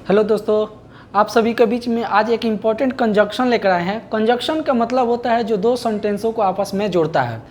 Hello दोस्तों, आप सभी के बीच में आज एक इम्पॉर्टेंट कंजक्शन लेकर आए हैं। कंजक्शन का मतलब होता है जो दो सेंटेंसों को आपस में जोड़ता है।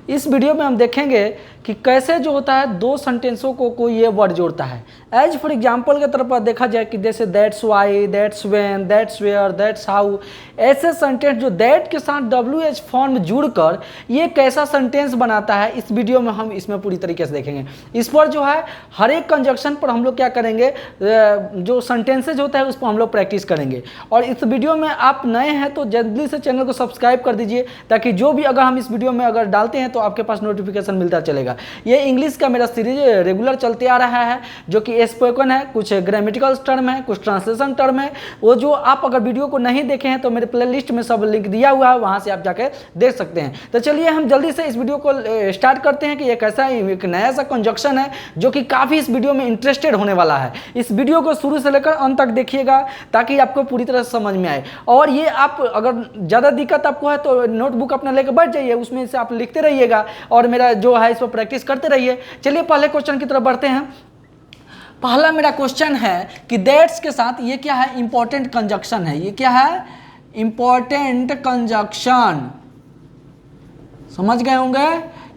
इस वीडियो में हम देखेंगे कि कैसे जो होता है दो सेंटेंसों को कोई ये वर्ड जोड़ता है। एज फॉर एग्जांपल के तरफ देखा जाए कि जैसे that's why, that's when, that's where, that's how, ऐसे सेंटेंस जो दैट के साथ WH फॉर्म जुड़कर ये कैसा सेंटेंस बनाता है, इस वीडियो में हम इसमें पूरी तरीके से देखेंगे। इस पर जो है हर एक कंजक्शन पर हम लोग क्या करेंगे, जो सेंटेंसेज होता है उस पर हम लोग प्रैक्टिस करेंगे। और इस वीडियो में आप नए हैं तो जल्दी से चैनल को सब्सक्राइब कर दीजिए, ताकि जो भी अगर हम इस वीडियो में अगर डालते हैं तो आपके पास नोटिफिकेशन मिलता चलेगा। ये इंग्लिश का मेरा सीरीज रेगुलर चलते आ रहा है, जो कि स्पोकन है, कुछ ग्रामेटिकल टर्म है, कुछ ट्रांसलेशन टर्म है। वो जो आप अगर वीडियो को नहीं देखे हैं तो मेरे प्लेलिस्ट में सब लिंक दिया हुआ है, वहाँ से आप जाके देख सकते हैं। तो चलिए हम जल्दी से इस वीडियो को स्टार्ट करते हैं कि एक ऐसा एक नया सा कंजक्शन है जो कि काफ़ी इस वीडियो में इंटरेस्टेड होने वाला है। इस वीडियो को शुरू से लेकर अंत तक देखिएगा ताकि आपको पूरी तरह से समझ में आए। और ये आप अगर ज़्यादा दिक्कत आपको है तो नोटबुक अपना लेकर बैठ जाइए, उसमें से आप लिखते रहिएगा और मेरा जो है इस पर प्रैक्टिस करते रहिए। चलिए पहले क्वेश्चन की तरफ बढ़ते हैं। पहला मेरा क्वेश्चन है कि दैट्स के साथ ये क्या है, इंपॉर्टेंट कंजक्शन है। ये क्या है, इंपॉर्टेंट कंजक्शन। समझ गए होंगे,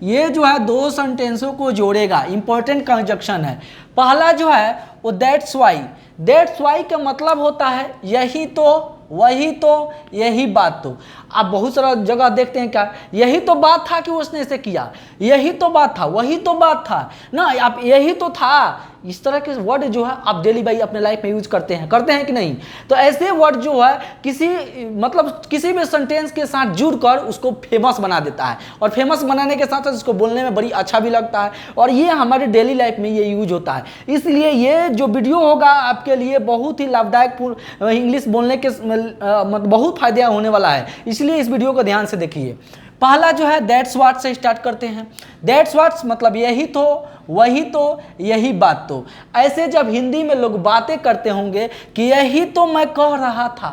ये जो है दो सेंटेंसों को जोड़ेगा, इंपॉर्टेंट कंजक्शन है। पहला जो है वो दैट्स वाई। दैट्स वाई का मतलब होता है यही तो, वही तो, यही बात तो। आप बहुत सारा जगह देखते हैं क्या, यही तो बात था कि उसने ऐसे किया, यही तो बात था, वही तो बात था ना, आप यही तो था। इस तरह के वर्ड जो है आप डेली बाई अपने लाइफ में यूज करते हैं कि नहीं। तो ऐसे वर्ड जो है किसी भी सेंटेंस के साथ जुड़कर उसको फेमस बना देता है, और फेमस बनाने के साथ साथ उसको बोलने में बड़ी अच्छा भी लगता है, और ये हमारे डेली लाइफ में ये यूज होता है। इसलिए ये जो वीडियो होगा आपके लिए बहुत ही लाभदायक, इंग्लिश बोलने के बहुत फायदा होने वाला है, इसलिए इस वीडियो को ध्यान से देखिए। पहला जो है दैट्स व्हाट से स्टार्ट करते हैं। दैट्स व्हाट मतलब यही तो, वही तो, यही बात तो। ऐसे जब हिंदी में लोग बातें करते होंगे कि यही तो मैं कह रहा था,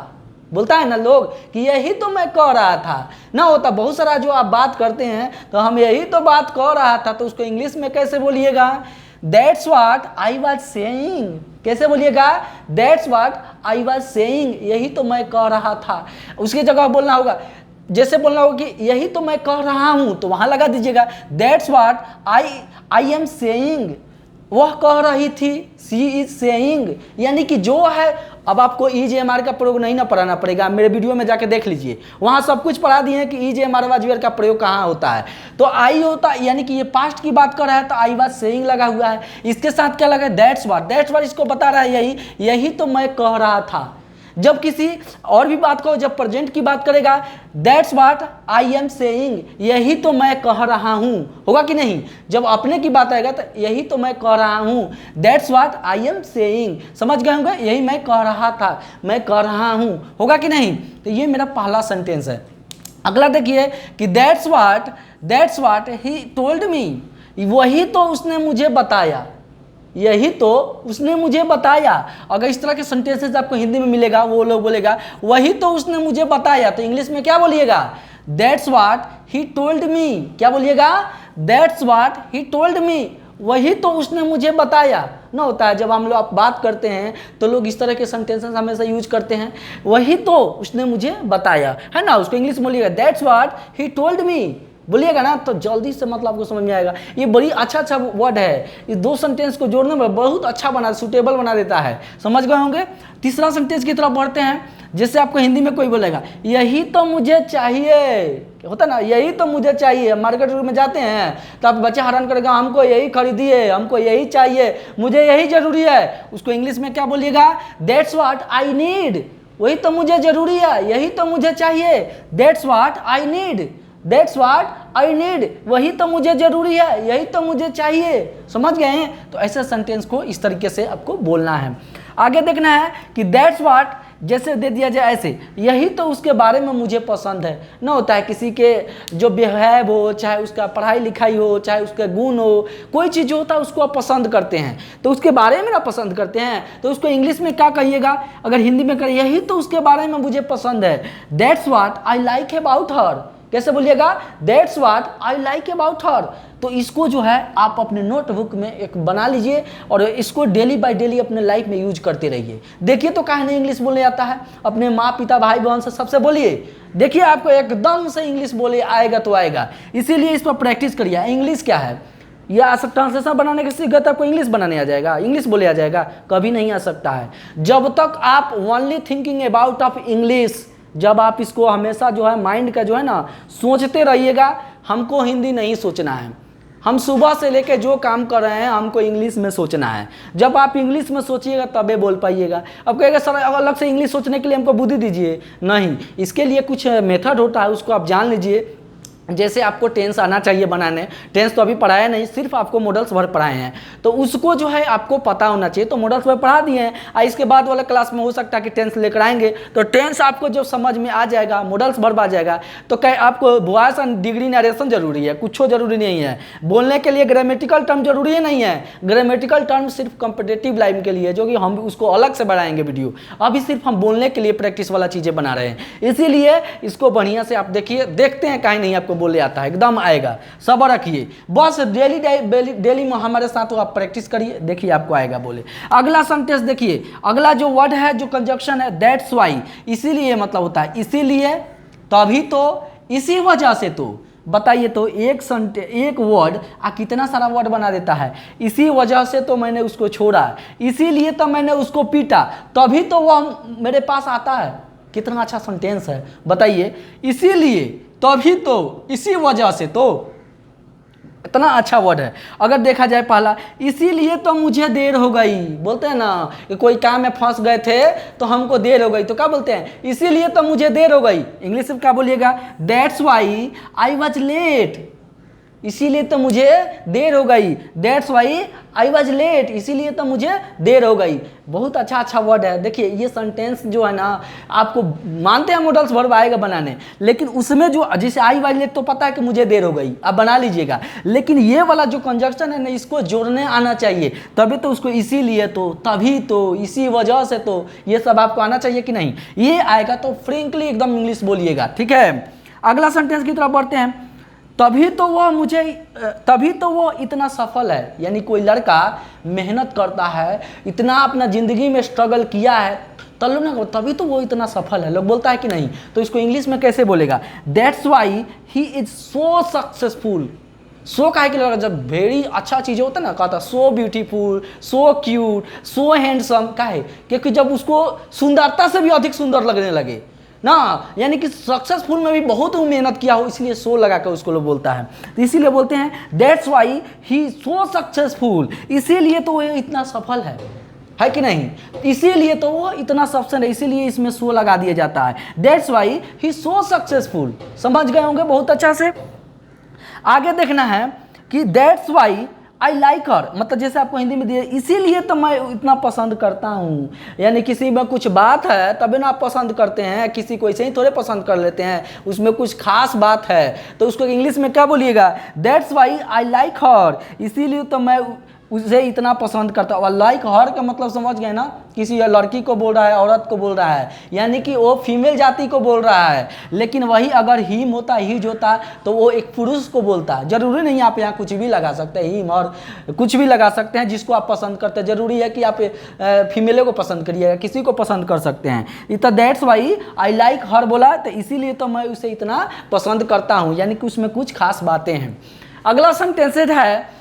बोलता है ना लोग कि यही तो मैं कह रहा था ना, होता बहुत सारा जो आप बात करते हैं तो हम यही तो बात कह रहा था, तो उसको इंग्लिश में कैसे बोलिएगा, that's what I was saying. कैसे बोलिएगा, that's what I was saying, यही तो मैं कह रहा था। उसकी जगह बोलना होगा, जैसे बोलना होगा कि यही तो मैं कह रहा हूं, तो वहां लगा दीजिएगा that's what I am saying. वह कह रही थी, सी इज सेइंग, यानी कि जो है। अब आपको EJMR का प्रयोग नहीं ना पढ़ाना पड़ेगा, मेरे वीडियो में जाके देख लीजिए, वहाँ सब कुछ पढ़ा दिए हैं कि EJMR वाज का प्रयोग कहाँ होता है। तो आई होता है, यानी कि ये पास्ट की बात कर रहा है तो आई वाज सेइंग लगा हुआ है। इसके साथ क्या लगा, दैट्स व्हाट इसको बता रहा है यही तो मैं कह रहा था। जब किसी और भी बात को, जब प्रेजेंट की बात करेगा, that's what I am saying, यही तो मैं कह रहा हूं, होगा कि नहीं। जब अपने की बात आएगा तो यही तो मैं कह रहा हूं, that's what I am saying. समझ गए होंगे, यही मैं कह रहा था, मैं कह रहा हूं, होगा कि नहीं। तो ये मेरा पहला सेंटेंस है। अगला देखिए कि that's what he told me, वही तो उसने मुझे बताया, यही तो उसने मुझे बताया। अगर इस तरह के सेंटेंसेस आपको हिंदी में मिलेगा, वो लोग बोलेगा वही तो उसने मुझे बताया, तो इंग्लिश में क्या बोलिएगा, that's what he told me. क्या बोलिएगा, that's what he told me, वही तो उसने मुझे बताया ना। होता है जब हम लोग बात करते हैं तो लोग इस तरह के सेंटेंसेस हमेशा यूज करते हैं, वही तो उसने मुझे बताया, है ना। उसको इंग्लिश में बोलिएगा that's what he told me, बोलिएगा ना तो जल्दी से मतलब आपको समझ में आएगा। ये बड़ी अच्छा वर्ड है, ये दो सेंटेंस को जोड़ने में बहुत अच्छा सूटेबल बना देता है। समझ गए होंगे। तीसरा सेंटेंस की तरफ बढ़ते हैं। जैसे आपको हिंदी में कोई बोलेगा यही तो मुझे चाहिए, होता ना, यही तो मुझे चाहिए। मार्केट में जाते हैं तो आप बच्चा हैरान करेगा, हमको यही खरीदिए, हमको यही चाहिए, मुझे यही जरूरी है। उसको इंग्लिश में क्या बोलिएगा, दैट्स व्हाट आई नीड, वही तो मुझे जरूरी है, यही तो मुझे चाहिए, that's what I need, that's what I need, वही तो मुझे जरूरी है, यही तो मुझे चाहिए। समझ गए हैं। तो ऐसे सेंटेंस को इस तरीके से आपको बोलना है। आगे देखना है कि दैट्स व्हाट जैसे दे दिया जाए ऐसे, यही तो उसके बारे में मुझे पसंद है ना। होता है किसी के जो बिहेव हो, चाहे उसका पढ़ाई लिखाई हो, चाहे उसके गुण हो, कोई चीज़ होता है उसको आप पसंद करते हैं, तो उसके बारे में ना पसंद करते हैं, तो उसको इंग्लिश में क्या कहिएगा, अगर हिंदी में करिए यही तो उसके बारे में मुझे पसंद है, that's what I like about her, कैसे बोलिएगा, that's what I like about her. तो इसको जो है आप अपने नोटबुक में एक बना लीजिए और इसको डेली बाय डेली अपने लाइफ में यूज करते रहिए। देखिए तो काहे नहीं इंग्लिश बोलने आता है, अपने माँ पिता भाई बहन से सबसे बोलिए, देखिए आपको एकदम से इंग्लिश बोले आएगा तो आएगा। इसीलिए इस पर प्रैक्टिस करिए। इंग्लिश क्या है, या ट्रांसलेशन बनाने के सीख गए तो आपको इंग्लिश बनाने आ जाएगा, इंग्लिश बोले आ जाएगा, कभी नहीं आ सकता है। जब तक आप only thinking about of English, जब आप इसको हमेशा जो है माइंड का जो है ना सोचते रहिएगा, हमको हिंदी नहीं सोचना है, हम सुबह से लेकर जो काम कर रहे हैं हमको इंग्लिश में सोचना है। जब आप इंग्लिश में सोचिएगा तबे बोल पाइएगा। अब कहेगा सर अलग से इंग्लिश सोचने के लिए हमको बुद्धि दीजिए, नहीं, इसके लिए कुछ मेथड होता है, उसको आप जान लीजिए। जैसे आपको टेंस आना चाहिए बनाने, टेंस तो अभी पढ़ाया नहीं, सिर्फ आपको मॉडल्स भर पढ़ाए हैं, तो उसको जो है आपको पता होना चाहिए, तो मॉडल्स भर पढ़ा दिए हैं। इसके बाद वाला क्लास में हो सकता है कि टेंस लेकर आएंगे, तो टेंस आपको जब समझ में आ जाएगा, मॉडल्स भर आ जाएगा, तो क्या आपको वॉइस एंड डिग्री नरेशन जरूरी है, कुछ जरूरी नहीं है। बोलने के लिए ग्रामेटिकल टर्म जरूरी है नहीं है, ग्रामेटिकल टर्म सिर्फ कंपिटेटिव लाइन के लिए, जो कि हम उसको अलग से बढ़ाएंगे वीडियो। अभी सिर्फ हम बोलने के लिए प्रैक्टिस वाला चीज़ें बना रहे हैं, इसीलिए इसको बढ़िया से आप देखिए, देखते हैं कहीं नहीं आपको बोले आता है, एकदम आएगा, सब्र रखिए, बस डेली में हमारे साथ आप प्रैक्टिस करिए, देखिए आपको आएगा बोले। अगला सेंटेंस देखिए, अगला जो वर्ड है, जो कंजक्शन है, दैट्स वाई, इसीलिए मतलब होता है इसीलिए, तभी तो, इसी वजह से। तो बताइए तो एक वर्ड कितना सारा वर्ड बना देता है। इसी वजह से तो मैंने उसको छोड़ा, इसीलिए तो मैंने उसको पीटा, तभी तो वह मेरे पास आता है। कितना अच्छा सेंटेंस है बताइए, इसीलिए, तभी तो, इसी वजह से, तो इतना अच्छा वर्ड है। अगर देखा जाए पहला, इसीलिए तो मुझे देर हो गई, बोलते हैं ना कि कोई काम में फंस गए थे तो हमको देर हो गई, तो क्या बोलते हैं, इसीलिए तो मुझे देर हो गई। इंग्लिश में क्या बोलिएगा, that's why I was late, इसीलिए तो मुझे देर हो गई, that's why I was late, इसीलिए तो मुझे देर हो गई। बहुत अच्छा वर्ड है। देखिए ये सेंटेंस जो है ना, आपको मानते हैं मॉडल्स भर आएगा बनाने, लेकिन उसमें जो जैसे आई वॉज लेट तो पता है कि मुझे देर हो गई, आप बना लीजिएगा, लेकिन ये वाला जो कंजक्शन है ना, इसको जोड़ने आना चाहिए, तभी तो उसको इसीलिए तो, तभी तो, इसी वजह से तो, ये सब आपको आना चाहिए कि नहीं, ये आएगा तो फ्रेंकली एकदम इंग्लिश बोलिएगा, ठीक है। अगला सेंटेंस की तरफ बढ़ते हैं, तभी तो वो इतना सफल है, यानी कोई लड़का मेहनत करता है, इतना अपना ज़िंदगी में स्ट्रगल किया है, तभी तो वो इतना सफल है, लोग बोलता है कि नहीं। तो इसको इंग्लिश में कैसे बोलेगा, that's why he is so successful. So काहे के लड़का, जब वेरी अच्छा चीज़ होता है ना, कहता सो ब्यूटीफुल, सो क्यूट, सो हैंडसम, काहे, क्योंकि जब उसको सुंदरता से भी अधिक सुंदर लगने लगे ना, यानी कि सक्सेसफुल में भी बहुत मेहनत किया हो, इसलिए सो लगा कर उसको लोग बोलता है। तो इसीलिए बोलते हैं that's why he so successful, इसीलिए तो वो इतना सफल है कि नहीं, इसीलिए तो वो इतना सफल है, इसीलिए इसमें सो लगा दिया जाता है, that's why he so successful. समझ गए होंगे बहुत अच्छा से। आगे देखना है कि दैट्स वाई आई लाइक हर, मतलब जैसे आपको हिंदी में दिया, इसीलिए तो मैं इतना पसंद करता हूँ, यानी किसी में कुछ बात है तभी ना आप पसंद करते हैं, किसी को ऐसे ही थोड़े पसंद कर लेते हैं, उसमें कुछ खास बात है। तो उसको इंग्लिश में क्या बोलिएगा, दैट्स वाई आई लाइक हर, इसीलिए तो मैं उसे इतना पसंद करता हूँ। लाइक हर का मतलब समझ गए ना, किसी लड़की को बोल रहा है, औरत को बोल रहा है, यानी कि वो फीमेल जाति को बोल रहा है। लेकिन वही अगर हिम होता, हिज होता, तो वो एक पुरुष को बोलता है। जरूरी नहीं आप यहाँ कुछ भी लगा सकते हैं, हिम और कुछ भी लगा सकते हैं जिसको आप पसंद करते हैं, जरूरी है कि आप फीमेले को पसंद करिएगा, किसी को पसंद कर सकते हैं। इतना दैट्स वाई आई लाइक हर बोला, तो इसीलिए तो मैं उसे इतना पसंद करता हूँ, यानी कि उसमें कुछ खास बातें हैं। अगला सेंटेंस है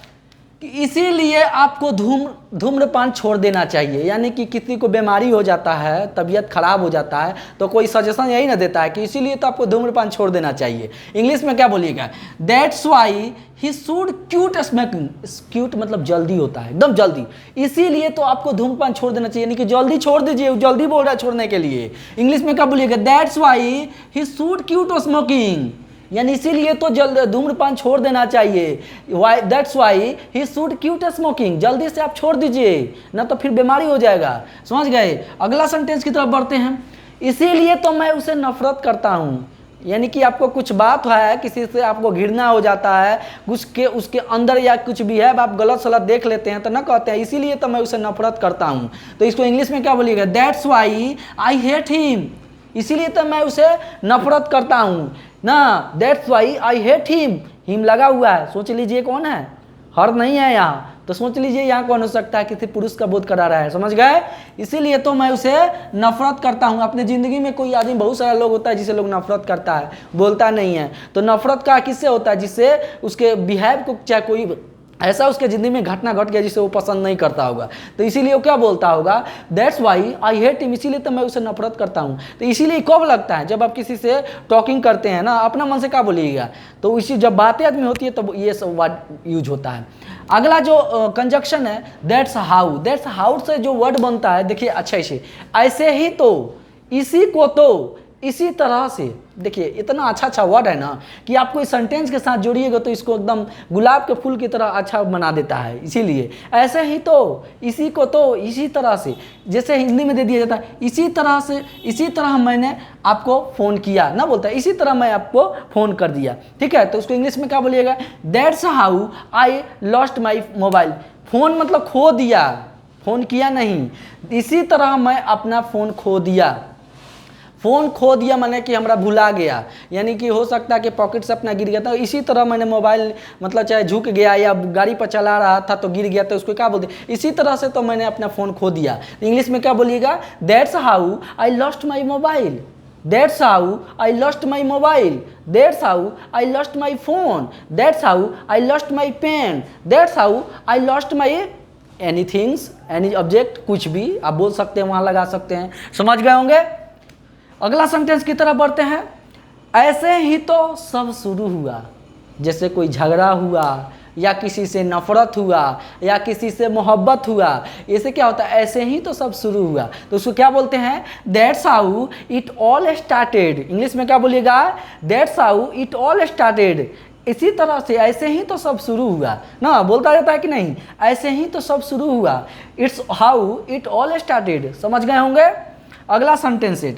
कि इसीलिए आपको धूम्रपान छोड़ देना चाहिए, यानी कि किसी को बीमारी हो जाता है, तबीयत खराब हो जाता है, तो कोई सजेशन यही ना देता है कि इसीलिए तो आपको धूम्रपान छोड़ देना चाहिए। इंग्लिश में क्या बोलिएगा, that's why he should cute smoking, cute मतलब जल्दी होता है, एकदम जल्दी, इसीलिए तो आपको धूम्रपान छोड़ देना चाहिए, यानी कि जल्दी छोड़ दीजिए, जल्दी बोल रहा है छोड़ने के लिए। इंग्लिश में क्या बोलिएगा, that's why he should cute smoking, यानी इसीलिए तो जल्द धूम्रपान छोड़ देना चाहिए। That's why he should cute smoking, जल्दी से आप छोड़ दीजिए, ना तो फिर बीमारी हो जाएगा। समझ गए। अगला सेंटेंस की तरफ बढ़ते हैं, इसीलिए तो मैं उसे नफरत करता हूँ, यानी कि आपको कुछ बात है, किसी से आपको घृणा हो जाता है, उसके अंदर या कुछ भी है, आप गलत सलत देख लेते हैं तो ना कहते हैं इसीलिए तो मैं उसे नफरत करता हूँ। तो इसको इंग्लिश में क्या बोलिएगा, that's why I hate him, इसीलिए तो मैं उसे नफरत करता हूँ, ना, that's why I hate him, him लगा हुआ है, सोच लीजिए कौन है, हर नहीं है यहाँ, तो सोच लीजिए यहाँ कौन हो सकता है, किसी पुरुष का बोध करा रहा है, समझ गए। इसीलिए तो मैं उसे नफरत करता हूँ। अपने ज़िंदगी में कोई आदमी, बहुत सारा लोग होता है जिसे लोग नफरत करता है, बोलता नहीं है, तो नफरत का किससे होता है, जिससे उसके बिहेव को, चाहे कोई ऐसा उसके ज़िंदगी में घटना घट गया जिसे वो पसंद नहीं करता होगा, तो इसीलिए वो क्या बोलता होगा, that's why I hate him, इसीलिए तो मैं उसे नफरत करता हूँ। तो इसीलिए कब लगता है, जब आप किसी से टॉकिंग करते हैं ना, अपना मन से क्या बोलिएगा, तो इसी जब बातें आदमी होती है तब ये सब वर्ड यूज होता है। अगला जो कंजक्शन है दैट्स हाउ, दैट्स हाउ से जो वर्ड बनता है, देखिए अच्छे से, ऐसे ही तो, इसी को तो, इसी तरह से, देखिए इतना अच्छा वर्ड है ना कि आपको इस सेंटेंस के साथ जोड़िएगा तो इसको एकदम गुलाब के फूल की तरह अच्छा बना देता है। इसीलिए ऐसे ही तो, इसी को तो, इसी तरह से, जैसे हिंदी में दे दिया जाता है इसी तरह से, इसी तरह मैंने आपको फ़ोन किया ना, बोलता है इसी तरह मैं आपको फ़ोन कर दिया, ठीक है। तो उसको इंग्लिश में क्या बोलिएगा, that's how I lost my mobile, phone मतलब खो दिया, फ़ोन किया नहीं, इसी तरह मैं अपना फ़ोन खो दिया। फ़ोन खो दिया माने कि हमरा भुला गया, यानी कि हो सकता है कि पॉकेट से अपना गिर गया था, इसी तरह मैंने मोबाइल मतलब चाहे झुक गया या गाड़ी पर चला रहा था तो गिर गया, तो उसको क्या बोलते, इसी तरह से तो मैंने अपना फ़ोन खो दिया। इंग्लिश में क्या बोलिएगा, that's how I lost my mobile, that's how I lost my mobile, that's how I lost my phone, that's how I lost my pen, that's how I lost my any things, any object, कुछ भी आप बोल सकते हैं, वहाँ लगा सकते हैं, समझ गए होंगे। अगला सेंटेंस की तरफ बढ़ते हैं, ऐसे ही तो सब शुरू हुआ, जैसे कोई झगड़ा हुआ या किसी से नफरत हुआ या किसी से मोहब्बत हुआ, ऐसे क्या होता है, ऐसे ही तो सब शुरू हुआ, तो उसको क्या बोलते हैं, that's how it all started. English में क्या बोलिएगा, that's how it all started, इसी तरह से, ऐसे ही तो सब शुरू हुआ ना, बोलता रहता है कि नहीं, ऐसे ही तो सब शुरू हुआ, it's how it all started, समझ गए होंगे। अगला सेंटेंस है,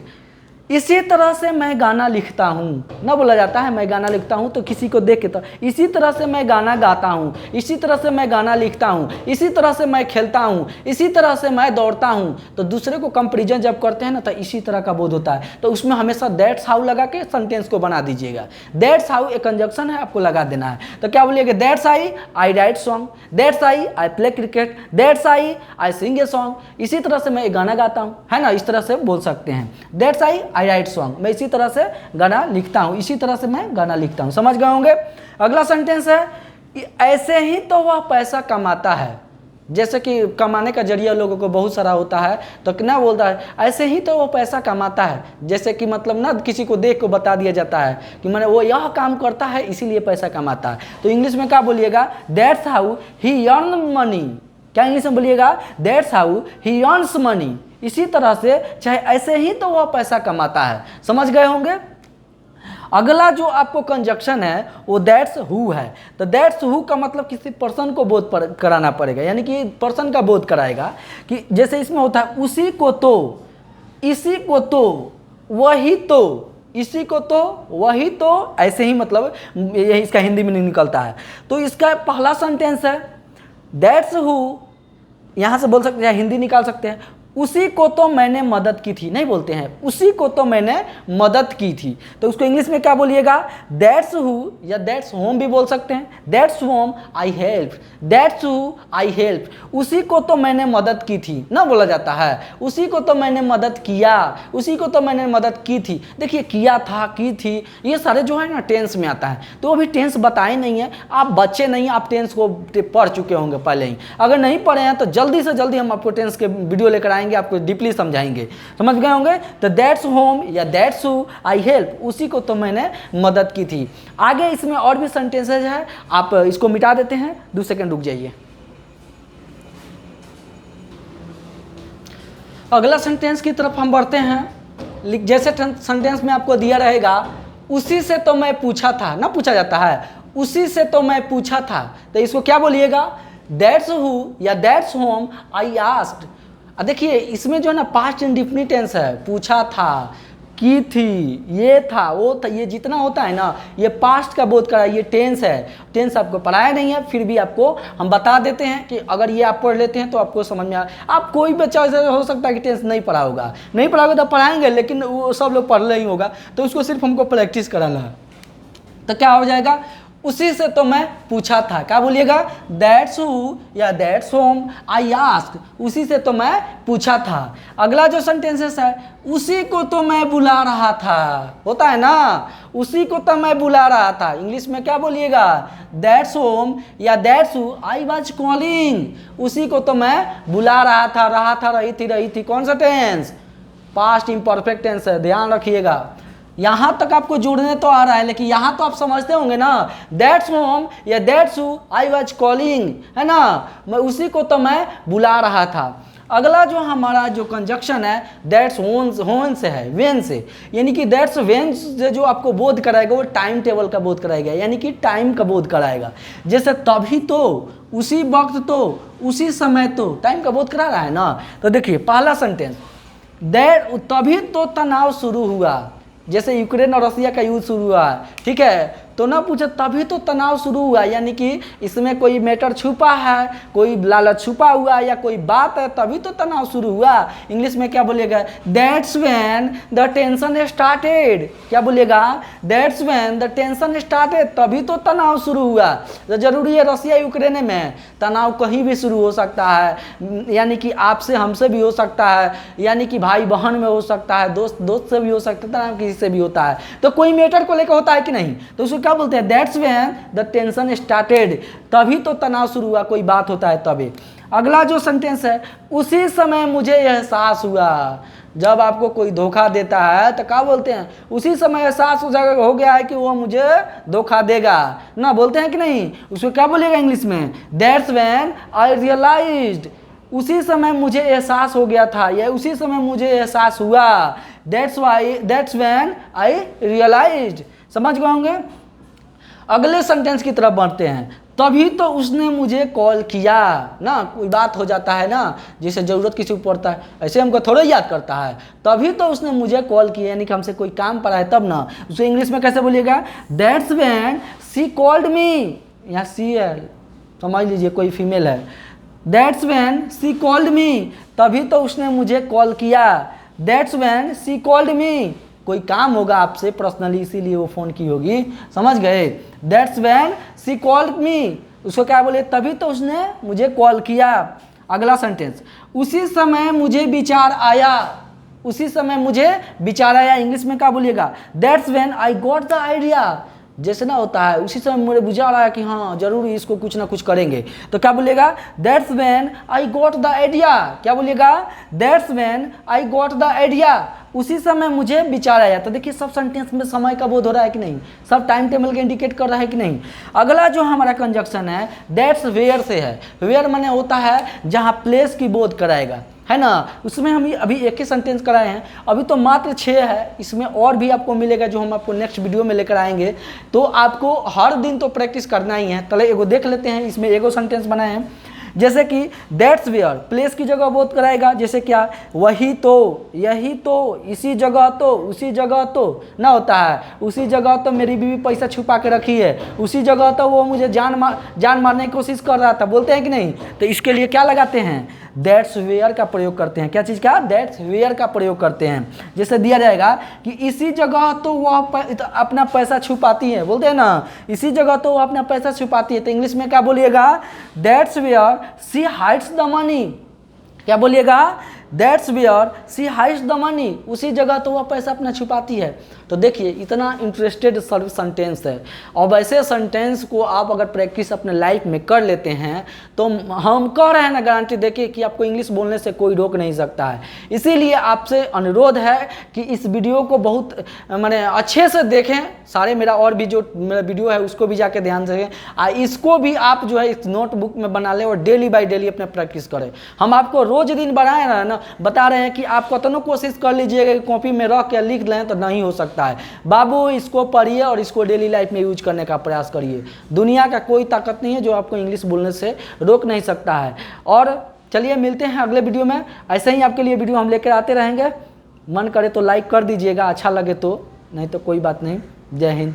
इसी तरह से मैं गाना लिखता हूँ ना, बोला जाता है मैं गाना लिखता हूँ तो किसी को देख के, तो इसी तरह से मैं गाना गाता हूँ, इसी तरह से मैं गाना लिखता हूँ, इसी तरह से मैं खेलता हूँ, इसी तरह से मैं दौड़ता हूँ, तो दूसरे को कंपेरिजन जब करते हैं ना तो इसी तरह का बोध होता है, तो उसमें हमेशा दैट्स हाउ लगा के सेंटेंस को बना दीजिएगा। दैट्स हाउ एक कंजक्शन है, आपको लगा देना है, तो क्या बोलिएगा, that's I write song, that's I play cricket, that's I sing a song, इसी तरह से मैं एक गाना गाता हूँ, है ना, इस तरह से बोल सकते हैं, दैट्स आई राइट सॉन्ग, मैं इसी तरह से गाना लिखता हूँ, इसी तरह से मैं गाना लिखता हूँ, समझ गए होंगे। अगला सेंटेंस है, ऐसे ही तो वह पैसा कमाता है, जैसे कि कमाने का जरिया लोगों को बहुत सारा होता है, तो क्या बोलता है, ऐसे ही तो वो पैसा कमाता है, जैसे कि मतलब ना किसी को देख को बता दिया जाता है कि मैंने वो यह काम करता है इसीलिए पैसा कमाता है, तो इंग्लिश में क्या बोलिएगा, that's how he earn money, क्या इंग्लिश में बोलिएगा, that's how he earns money, इसी तरह से, चाहे ऐसे ही तो वह पैसा कमाता है, समझ गए होंगे। अगला जो आपको कंजक्शन है वो दैट्स हु है, तो दैट्स हु का मतलब किसी पर्सन को बोध कराना पड़ेगा, यानी कि पर्सन का बोध कराएगा, कि जैसे इसमें होता है उसी को तो, इसी को तो, वही तो, इसी को तो, वही तो, ऐसे ही, मतलब यही इसका हिंदी में नहीं निकलता है। तो इसका पहला सेंटेंस है दैट्स हु, यहाँ से बोल सकते हैं, हिंदी निकाल सकते हैं, उसी को तो मैंने मदद की थी, नहीं बोलते हैं उसी को तो मैंने मदद की थी, तो उसको इंग्लिश में क्या बोलिएगा, दैट्स हु या दैट्स होम भी बोल सकते हैं, that's home I help, that's who I help, उसी को तो मैंने मदद की थी ना, बोला जाता है उसी को तो मैंने मदद किया, उसी को तो मैंने मदद की थी। देखिए किया था, की थी, ये सारे जो है ना टेंस में आता है, तो अभी टेंस बताए नहीं है, आप बच्चे नहीं, आप टेंस को पढ़ चुके होंगे पहले ही, अगर नहीं पढ़े हैं तो जल्दी से जल्दी हम आपको टेंस के वीडियो लेकर आएंगे, आपको डीपली समझाएंगे, समझ गए होंगे। तो दैट्स होम या दैट्स हु आई हेल्प, उसी को तो मैंने मदद की थी। आगे इसमें और भी सेंटेंसेज है, आप इसको मिटा देते हैं, 2 सेकंड रुक जाइए। अगला सेंटेंस की तरफ हम बढ़ते हैं, जैसे सेंटेंस में आपको दिया रहेगा उसी से तो मैं पूछा था ना, पूछा जाता है उसी से तो मैं पूछा था, तो इसको क्या बोलिएगा, दैट्स हु या दैट्स होम आई आस्क्ड। देखिए इसमें जो है ना पास्ट इंडेफिनिट टेंस है, पूछा था, की थी, ये था, वो था, ये जितना होता है ना ये पास्ट का बोध करा, ये टेंस है। टेंस आपको पढ़ाया नहीं है, फिर भी आपको हम बता देते हैं कि अगर ये आप पढ़ लेते हैं तो आपको समझ में आप कोई बच्चा ऐसा हो सकता है कि टेंस नहीं पढ़ा होगा, नहीं पढ़ा होगा तो पढ़ाएंगे, लेकिन वो सब लोग पढ़ ही होगा, तो उसको सिर्फ हमको प्रैक्टिस कराना है। तो क्या हो जाएगा, उसी से तो मैं पूछा था। क्या बोलिएगा, दैट्स हु या दैट्स होम आई आस्क, उसी से तो मैं पूछा था। अगला जो सेंटेंसेस है, उसी को तो मैं बुला रहा था, होता है ना, उसी को तो मैं बुला रहा था। इंग्लिश में क्या बोलिएगा, दैट्स होम या that's who I was calling, उसी को तो मैं बुला रहा था, रही थी। कौन सा टेंस, पास्ट इम्परफेक्ट टेंस है, ध्यान रखिएगा। यहाँ तक आपको जोड़ने तो आ रहा है, लेकिन यहाँ तो आप समझते होंगे ना, दैट्स होम या that's who I was calling, है ना, मैं उसी को तो मैं बुला रहा था। अगला जो हमारा जो कंजक्शन है, दैट्स होन से है, वेन से, यानी कि दैट्स वेन से जो आपको बोध कराएगा वो टाइम टेबल का बोध कराएगा, यानी कि टाइम का बोध कराएगा। जैसे तभी तो, उसी वक्त तो, उसी समय तो, टाइम का बोध करा रहा है ना। तो देखिए पहला सेंटेंस, दैट तभी तो तनाव शुरू हुआ, जैसे यूक्रेन और रसिया का युद्ध शुरू हुआ है, ठीक है, तो ना पूछे तभी तो तनाव शुरू हुआ, यानी कि इसमें कोई मैटर छुपा है, कोई लालच छुपा हुआ या कोई बात है, तभी तो तनाव शुरू हुआ। इंग्लिश में क्या बोलेगा, that's when the tension started, क्या बोलेगा, that's when the tension started, तभी तो तनाव शुरू हुआ। तो जरूरी है रसिया यूक्रेन में, तनाव कहीं भी शुरू हो सकता है, यानी कि आपसे हमसे भी हो सकता है, यानी कि भाई बहन में हो सकता है, दोस्त से भी हो सकता है, तनाव किसी से भी होता है। तो कोई मैटर को लेकर होता है कि नहीं, तो उसको क्या बोलते हैं, that's when the tension started, तभी तो तनाव शुरू हुआ, कोई बात होता है तभी। अगला जो सेंटेंस है, उसी समय मुझे एहसास हुआ, जब आपको कोई धोखा देता है तो क्या बोलते हैं, उसी समय एहसास हो गया है कि वो मुझे धोखा देगा ना, बोलते हैं कि नहीं, उसको क्या बोलेगा इंग्लिश में, दैट्स व्हेन आई रियलाइज्ड, उसी समय मुझे एहसास हो गया था, या उसी समय मुझे एहसास हुआ, दैट्स व्हेन आई रियलाइज्ड। समझ गए होंगे। अगले सेंटेंस की तरफ बढ़ते हैं, तभी तो उसने मुझे कॉल किया ना, कोई बात हो जाता है ना, जैसे ज़रूरत किसी को पड़ता है, ऐसे हमको थोड़ा याद करता है, तभी तो उसने मुझे कॉल किया, यानी कि हमसे कोई काम पड़ा है तब ना। उसे इंग्लिश में कैसे बोलिएगा, that's when she called me, या सी है, समझ लीजिए कोई फीमेल है, that's when she called me, तभी तो उसने मुझे कॉल किया, that's when she called me, कोई काम होगा आपसे पर्सनली, इसीलिए वो फ़ोन की होगी, समझ गए। That's when she called me, उसको क्या बोले, तभी तो उसने मुझे कॉल किया। अगला सेंटेंस, उसी समय मुझे विचार आया, उसी समय मुझे विचार आया, इंग्लिश में क्या बोलिएगा, that's when I got the idea, जैसे ना होता है, उसी समय मुझे विचार आया कि हाँ जरूर इसको कुछ ना कुछ करेंगे, तो क्या बोलिएगा, that's when I got the idea, क्या बोलिएगा, that's when I got the idea, उसी समय मुझे विचार आया। तो देखिए सब सेंटेंस में समय का बोध हो रहा है कि नहीं, सब टाइम टेबल का इंडिकेट कर रहा है कि नहीं। अगला जो हमारा कंजक्शन है, दैट्स वेयर से है, वेयर माने होता है जहाँ प्लेस की बोध कराएगा, है ना, उसमें हम अभी एक ही सेंटेंस कराए हैं, अभी तो मात्र 6 है, इसमें और भी आपको मिलेगा जो हम आपको नेक्स्ट वीडियो में लेकर आएंगे। तो आपको हर दिन तो प्रैक्टिस करना ही है। चलो एगो देख लेते हैं, इसमें एगो सेंटेंस बनाए हैं, जैसे कि दैट्स वेयर, प्लेस की जगह बोध कराएगा, जैसे क्या, वही तो, यही तो, इसी जगह तो, उसी जगह तो ना होता है, उसी जगह तो मेरी बीवी पैसा छुपा के रखी है, उसी जगह तो वो मुझे जान मारने की कोशिश कर रहा था, बोलते हैं कि नहीं। तो इसके लिए क्या लगाते हैं, दैट्स वेयर का प्रयोग करते हैं। क्या चीज़ का, दैट्स वेयर का प्रयोग करते हैं। जैसे दिया जाएगा कि इसी जगह तो वह अपना पैसा छुपाती है, बोलते हैं ना, इसी जगह तो वह अपना पैसा छुपाती है, तो इंग्लिश में क्या बोलिएगा, that's where she hides the money, क्या बोलिएगा, that's where she hides the money, उसी जगह तो वह पैसा अपना छुपाती है। तो देखिए इतना इंटरेस्टेड सर्व सेंटेंस है, और वैसे सेंटेंस को आप अगर प्रैक्टिस अपने लाइफ में कर लेते हैं तो हम कह रहे हैं ना, गारंटी देखिए कि आपको इंग्लिश बोलने से कोई रोक नहीं सकता है। इसीलिए आपसे अनुरोध है कि इस वीडियो को बहुत माने अच्छे से देखें, सारे मेरा और भी जो मेरा वीडियो है उसको भी जाके ध्यान से देखें, इसको भी आप जो है इस नोटबुक में बना लें और डेली बाई डेली अपने प्रैक्टिस करें। हम आपको रोज दिन बनाए रहे ना, बता रहे हैं कि आप कतनों कोशिश कर लीजिएगा कि कॉपी में रख के लिख लें तो नहीं हो सकता है। बाबू इसको पढ़िए और इसको डेली लाइफ में यूज करने का प्रयास करिए। दुनिया का कोई ताकत नहीं है जो आपको इंग्लिश बोलने से रोक नहीं सकता है। और चलिए मिलते हैं अगले वीडियो में, ऐसे ही आपके लिए वीडियो हम लेकर आते रहेंगे। मन करे तो लाइक कर दीजिएगा, अच्छा लगे तो, नहीं तो कोई बात नहीं। जय हिंद।